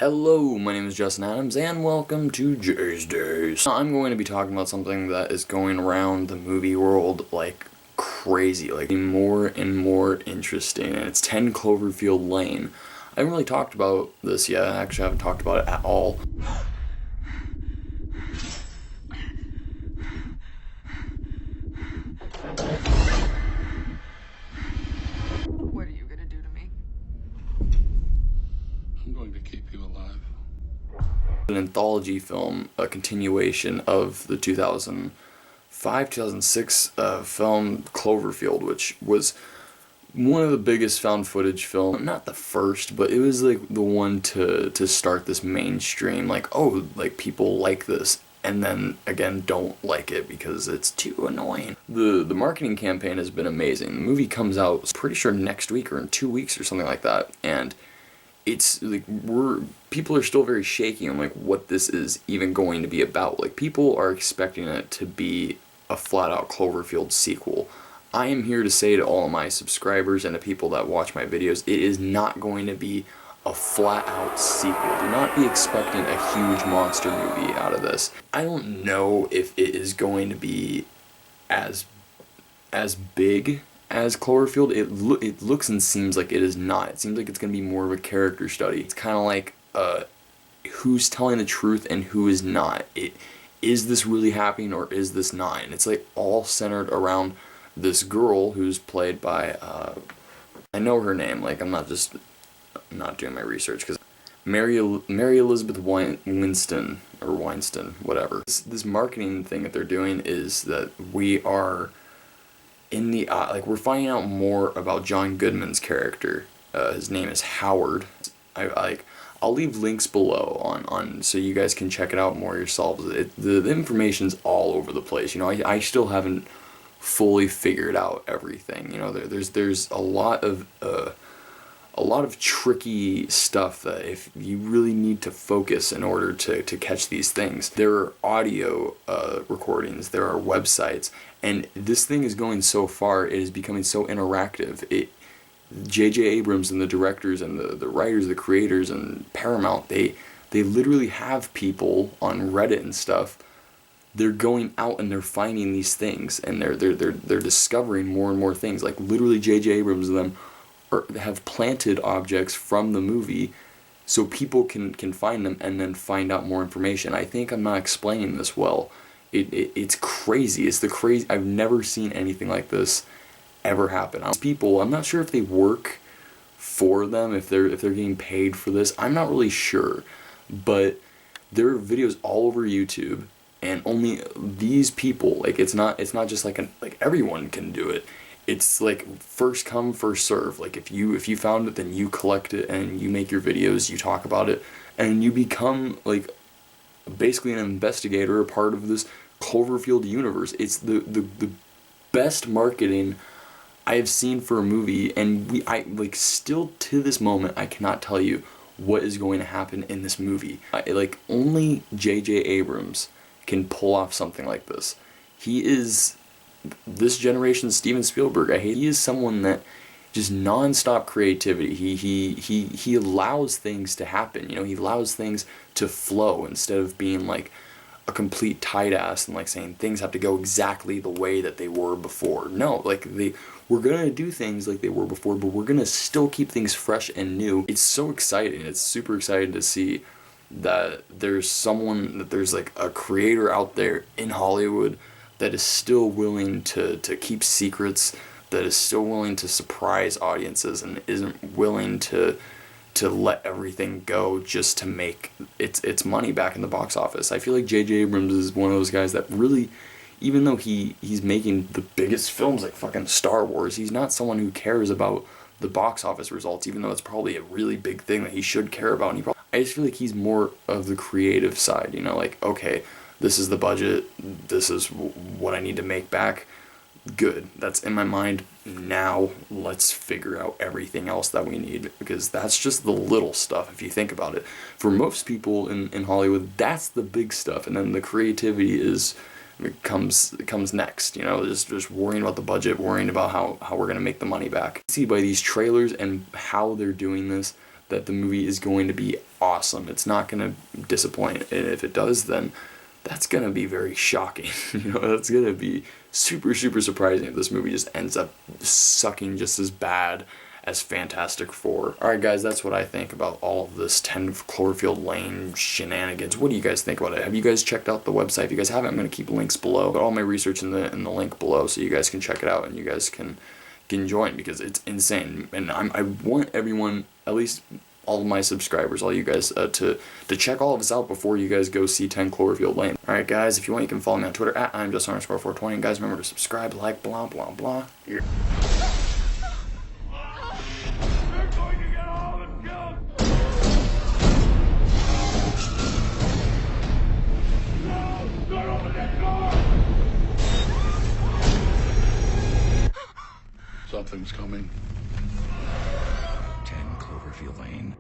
Hello, my name is Justin Adams, and welcome to Jay's Days. I'm going to be talking about something that is going around the movie world like crazy, like more and more interesting, and it's 10 Cloverfield Lane. I haven't really talked about this yet. I actually haven't talked about it at all. What are you gonna do to me? I'm going to keep you alive. An anthology film, a continuation of the 2005-2006 film Cloverfield, which was one of the biggest found footage film, not the first, but it was like the one to start this mainstream, like, oh, like people like this, and then again don't like it because it's too annoying. The marketing campaign has been amazing. The movie comes out pretty sure next week or in 2 weeks or something like that, and it's like people are still very shaky on like what this is even going to be about. Like, people are expecting it to be a flat out Cloverfield sequel. I am here to say to all of my subscribers and the people that watch my videos, it is not going to be a flat out sequel. Do not be expecting a huge monster movie out of this. I don't know if it is going to be as big as Cloverfield. It looks and seems like it is not. It seems like it's going to be more of a character study. It's kind of like who's telling the truth and who is not. Is this really happening or is this not? And it's like all centered around this girl who's played by I know her name. Like, I'm not doing my research because Mary Elizabeth Winston or Weinstein, whatever. This marketing thing that they're doing is that we are in the like we're finding out more about John Goodman's character. His name is Howard. I'll leave links below on so you guys can check it out more yourselves. The information's all over the place. You know, I still haven't fully figured out everything. You know, there's a lot of tricky stuff that if you really need to focus in order to catch these things. There are audio recordings, there are websites, and this thing is going so far, it is becoming so interactive. J.J. Abrams and the directors and the writers, the creators, and Paramount, they literally have people on Reddit and stuff. They're going out and they're finding these things, and they're discovering more and more things. Like, literally J.J. Abrams and them have planted objects from the movie so people can find them and then find out more information. I think I'm not explaining this well. It's crazy. It's the crazy. I've never seen anything like this ever happen. People, I'm not sure if they work for them, if they're getting paid for this. I'm not really sure, but there are videos all over YouTube, and only these people, like, it's not just like everyone can do it. It's like first come, first serve. Like, if you found it, then you collect it and you make your videos, you talk about it, and you become like basically an investigator, a part of this Cloverfield universe. It's the best marketing I have seen for a movie, and I still to this moment I cannot tell you what is going to happen in this movie. Only J.J. Abrams can pull off something like this. He is this generation's Steven Spielberg. He is someone that just non-stop creativity. He allows things to happen. You know, he allows things to flow instead of being like a complete tight ass and like saying things have to go exactly the way that they were before. No, like we're gonna do things like they were before, but we're gonna still keep things fresh and new. It's so exciting. It's super exciting to see that there's like a creator out there in Hollywood that is still willing to keep secrets, that is still willing to surprise audiences, and isn't willing to let everything go just to make its money back in the box office. I feel like J.J. Abrams is one of those guys that really, even though he's making the biggest films like fucking Star Wars, he's not someone who cares about the box office results, even though it's probably a really big thing that he should care about. And I just feel like he's more of the creative side, you know, like, okay, this is the budget, this is what I need to make back. Good, that's in my mind. Now let's figure out everything else that we need, because that's just the little stuff if you think about it. For most people in Hollywood, that's the big stuff, and then the creativity comes next, you know, just worrying about the budget, worrying about how we're gonna make the money back. See by these trailers and how they're doing this that the movie is going to be awesome. It's not going to disappoint. And if it does, then that's going to be very shocking. You know, that's going to be super, super surprising if this movie just ends up sucking just as bad as Fantastic Four. Alright guys, that's what I think about all of this 10 Cloverfield Lane shenanigans. What do you guys think about it? Have you guys checked out the website? If you guys haven't, I'm going to keep links below. Got all my research in the link below so you guys can check it out and you guys can join because it's insane. And I want everyone, at least all of my subscribers, all you guys, to check all of this out before you guys go see 10 Cloverfield Lane. Alright guys, if you want you can follow me on Twitter at @I'mJust_420. And guys, remember to subscribe, like, blah, blah, blah. Yeah. Something's coming. 10 Cloverfield Lane.